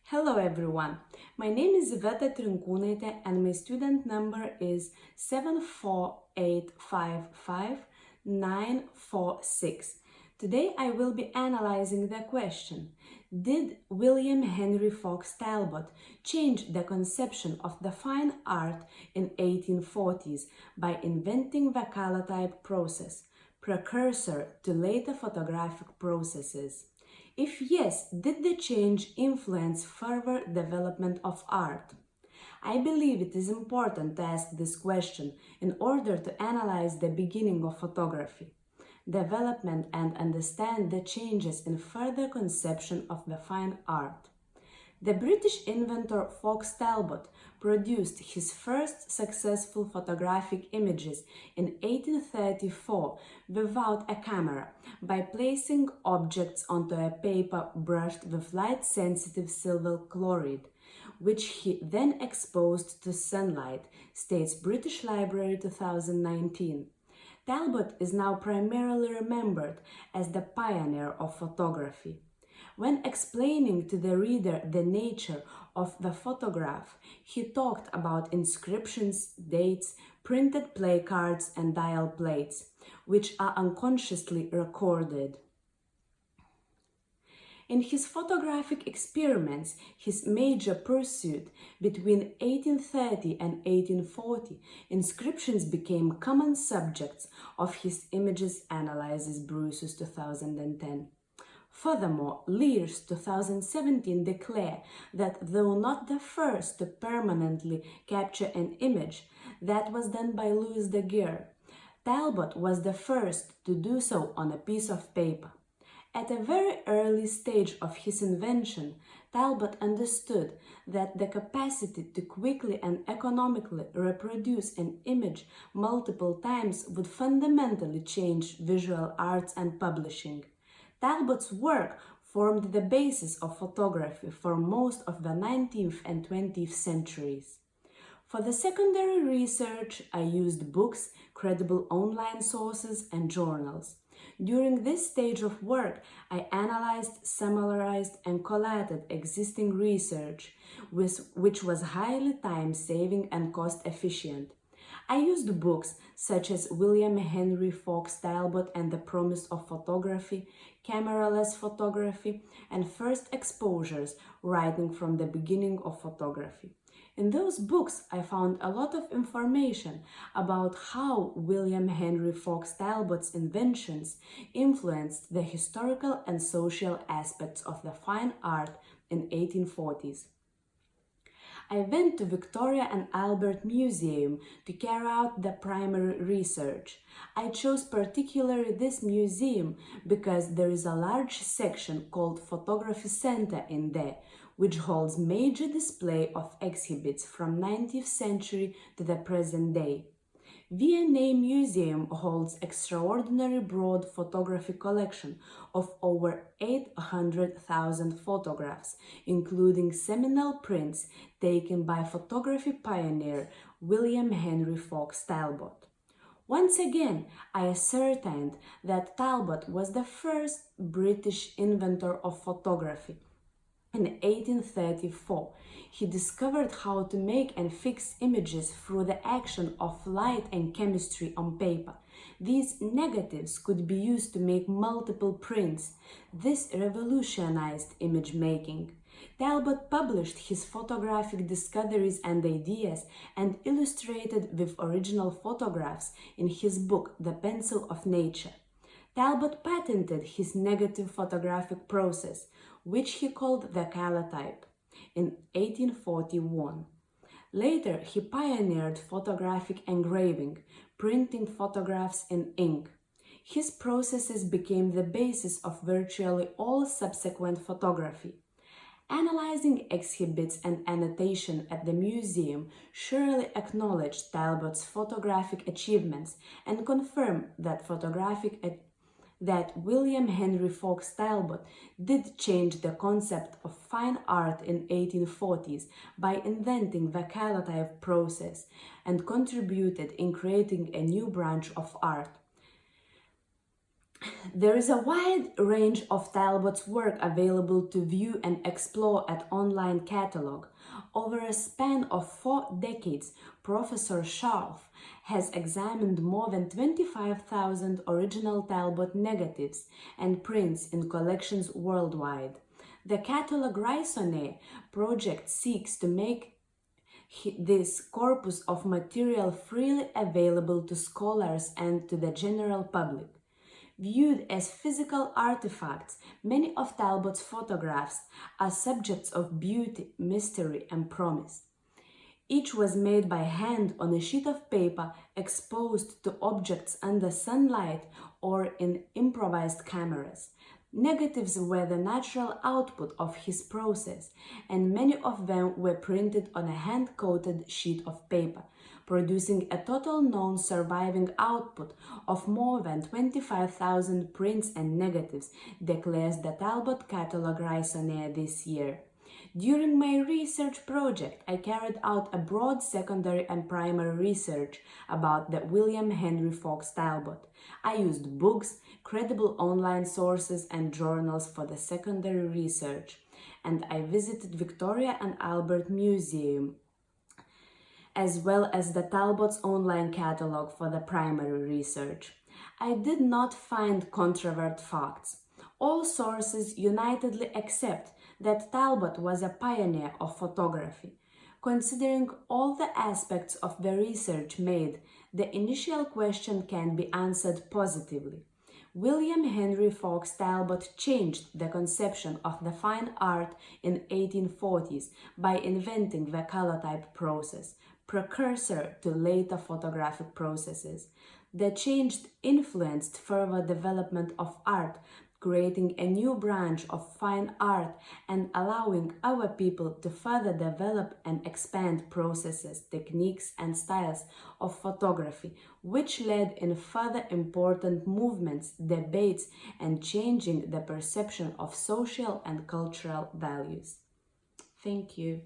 Hello everyone, my name is Iveta Trinkūnaitė and my student number is 74855-946. Today I will be analyzing the question: did William Henry Fox Talbot change the conception of the fine art in 1840s by inventing the calotype process, precursor to later photographic processes? If yes, did the change influence further development of art? I believe it is important to ask this question in order to analyze the beginning of photography, development, and understand the changes in further conception of the fine art. The British inventor Fox Talbot produced his first successful photographic images in 1834 without a camera by placing objects onto a paper brushed with light-sensitive silver chloride, which he then exposed to sunlight, states British Library 2019. Talbot is now primarily remembered as the pioneer of photography. When explaining to the reader the nature of the photograph, he talked about inscriptions, dates, printed placards, and dial plates, which are unconsciously recorded. In his photographic experiments, his major pursuit between 1830 and 1840, inscriptions became common subjects of his images analysis, Bruce's 2010. Furthermore, Lear's 2017 declare that though not the first to permanently capture an image, that was done by Louis Daguerre, Talbot was the first to do so on a piece of paper. At a very early stage of his invention, Talbot understood that the capacity to quickly and economically reproduce an image multiple times would fundamentally change visual arts and publishing. Talbot's work formed the basis of photography for most of the 19th and 20th centuries. For the secondary research, I used books, credible online sources, and journals. During this stage of work, I analyzed, summarized, and collated existing research, which was highly time-saving and cost-efficient. I used books such as William Henry Fox Talbot and the Promise of Photography, Cameraless Photography, and First Exposures, writing from the beginning of photography. In those books, I found a lot of information about how William Henry Fox Talbot's inventions influenced the historical and social aspects of the fine art in 1840s. I went to Victoria and Albert Museum to carry out the primary research. I chose particularly this museum because there is a large section called Photography Center in there, which holds major display of exhibits from 19th century to the present day. V&A Museum holds extraordinary broad photography collection of over 800,000 photographs, including seminal prints taken by photography pioneer William Henry Fox Talbot. Once again, I ascertained that Talbot was the first British inventor of photography. In 1834, he discovered how to make and fix images through the action of light and chemistry on paper. These negatives could be used to make multiple prints. This revolutionized image making. Talbot published his photographic discoveries and ideas and illustrated with original photographs in his book, The Pencil of Nature. Talbot patented his negative photographic process, which he called the calotype, in 1841. Later, he pioneered photographic engraving, printing photographs in ink. His processes became the basis of virtually all subsequent photography. Analyzing exhibits and annotation at the museum surely acknowledged Talbot's photographic achievements and confirmed that William Henry Fox Talbot did change the concept of fine art in 1840s by inventing the calotype process and contributed in creating a new branch of art. There is a wide range of Talbot's work available to view and explore at online catalog. Over a span of 4 decades, Professor Scharf has examined more than 25,000 original Talbot negatives and prints in collections worldwide. The Catalog Raisonné project seeks to make this corpus of material freely available to scholars and to the general public. Viewed as physical artifacts, many of Talbot's photographs are subjects of beauty, mystery, and promise. Each was made by hand on a sheet of paper exposed to objects under sunlight or in improvised cameras. Negatives were the natural output of his process, and many of them were printed on a hand-coated sheet of paper, producing a total known surviving output of more than 25,000 prints and negatives, declares the Talbot Catalog Raisonné this year. During my research project, I carried out a broad secondary and primary research about the William Henry Fox Talbot. I used books, credible online sources, and journals for the secondary research, and I visited Victoria and Albert Museum, as well as the Talbot's online catalog for the primary research. I did not find controversial facts. All sources unitedly accept that Talbot was a pioneer of photography. Considering all the aspects of the research made, the initial question can be answered positively. William Henry Fox Talbot changed the conception of the fine art in 1840s by inventing the calotype process, precursor to later photographic processes. The change influenced further development of art, creating a new branch of fine art and allowing our people to further develop and expand processes, techniques, and styles of photography, which led in further important movements, debates, and changing the perception of social and cultural values. Thank you.